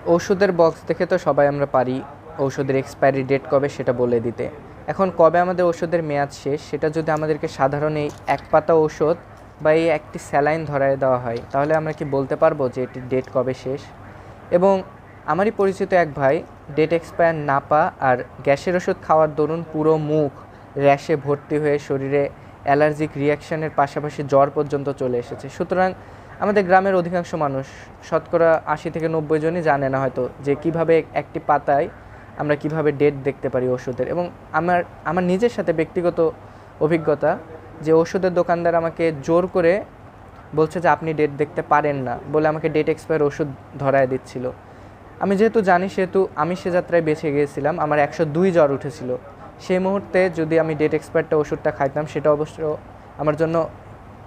ওষুধের বক্স দেখে তো সবাই আমরা পারি ওষুধের এক্সপায়ারি ডেট কবে সেটা বলে দিতে। এখন কবে আমাদের ওষুধের মেয়াদ শেষ সেটা যদি আমাদেরকে সাধারণ এই এক পাতা ওষুধ বা এই একটি স্যালাইন ধরায় দেওয়া হয়, তাহলে আমরা কি বলতে পারবো যে এটির ডেট কবে শেষ? এবং আমারই পরিচিত এক ভাই ডেট এক্সপায়ার না পা আর গ্যাসের ওষুধ খাওয়ার দরুন পুরো মুখ র্যাশে ভর্তি হয়ে শরীরে অ্যালার্জিক রিয়াকশানের পাশাপাশি জ্বর পর্যন্ত চলে এসেছে। সুতরাং আমাদের গ্রামের অধিকাংশ মানুষ, শতকরা ৮০ থেকে ৯০ জনই জানে না হয়তো যে কিভাবে একটি পাতায় আমরা কিভাবে ডেট দেখতে পারি ওষুধের। এবং আমার নিজের সাথে ব্যক্তিগত অভিজ্ঞতা যে ওষুধের দোকানদার আমাকে জোর করে বলছে যে আপনি ডেট দেখতে পারেন না বলে আমাকে ডেট এক্সপায়ার ওষুধ ধরায় দিচ্ছিল। আমি যেহেতু জানি সেহেতু আমি সে যাত্রায় বেঁচে গিয়েছিলাম। আমার ১০২ জ্বর উঠেছিল। সেই মুহূর্তে যদি আমি ডেট এক্সপায়ারটা ওষুধটা খাইতাম সেটা অবশ্য আমার জন্য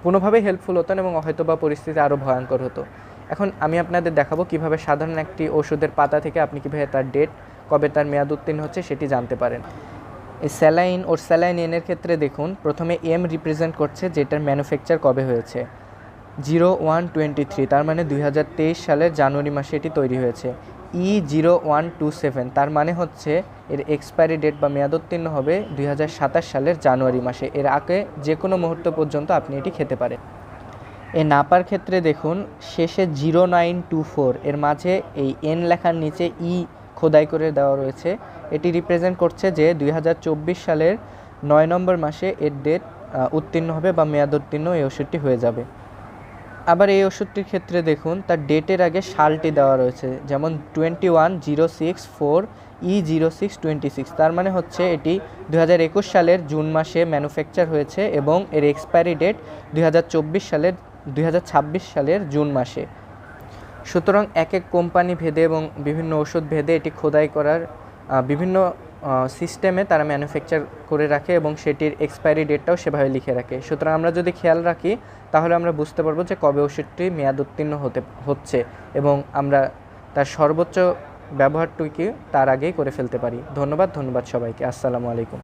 কোনোভাবেই হেল্পফুল হতো না এবং হয়তোবা পরিস্থিতি আরও ভয়ঙ্কর হতো। এখন আমি আপনাদের দেখাবো কিভাবে সাধারণ একটি ওষুধের পাতা থেকে আপনি কীভাবে তার ডেট কবে তার মেয়াদ উত্তীর্ণ হচ্ছে সেটি জানতে পারেন। এই স্যালাইন ওর স্যালাইন এনের ক্ষেত্রে দেখুন, প্রথমে এম রিপ্রেজেন্ট করছে যেটার ম্যানুফ্যাকচার কবে হয়েছে, 0123, তার মানে 2023 সালের জানুয়ারি মাসে এটি তৈরি হয়েছে। E0127, তার মানে হচ্ছে এর এক্সপায়ারি ডেট বা মেয়াদোত্তীর্ণ হবে 2027 সালের জানুয়ারি মাসে। এর আগে যে কোনো মুহূর্ত পর্যন্ত আপনি এটি খেতে পারেন। এই নাপার ক্ষেত্রে দেখুন শেষে 0924, এর মাঝে এই এন লেখার নিচে ই খোদাই করে দেওয়া রয়েছে। এটি রিপ্রেজেন্ট করছে যে 2024 সালের 9 নম্বর মাসে এর ডেট উত্তীর্ণ হবে বা মেয়াদোত্তীর্ণ এই ওষুধটি হয়ে যাবে। আবার এই ওষুধটির ক্ষেত্রে দেখুন তার ডেটের আগে সালটি দেওয়া রয়েছে, যেমন 21064 E0626, তার মানে হচ্ছে এটি 2021 সালের জুন মাসে ম্যানুফ্যাকচার হয়েছে এবং এর এক্সপায়ারি ডেট 2026 সালের জুন মাসে। সুতরাং এক এক কোম্পানি ভেদে এবং বিভিন্ন ওষুধ ভেদে এটি খোদাই করার বিভিন্ন সিস্টেমে তারা ম্যানুফ্যাকচার করে রাখে এবং সেটির এক্সপায়ারি ডেটটাও সেভাবে লিখে রাখে। সুতরাং আমরা যদি খেয়াল রাখি তাহলে আমরা বুঝতে পারবো যে কবে ওষুধটি মেয়াদ উত্তীর্ণ হচ্ছে এবং আমরা তার সর্বোচ্চ ব্যবহারটুকু তার আগেই করে ফেলতে পারি। ধন্যবাদ সবাইকে। আসসালামু আলাইকুম।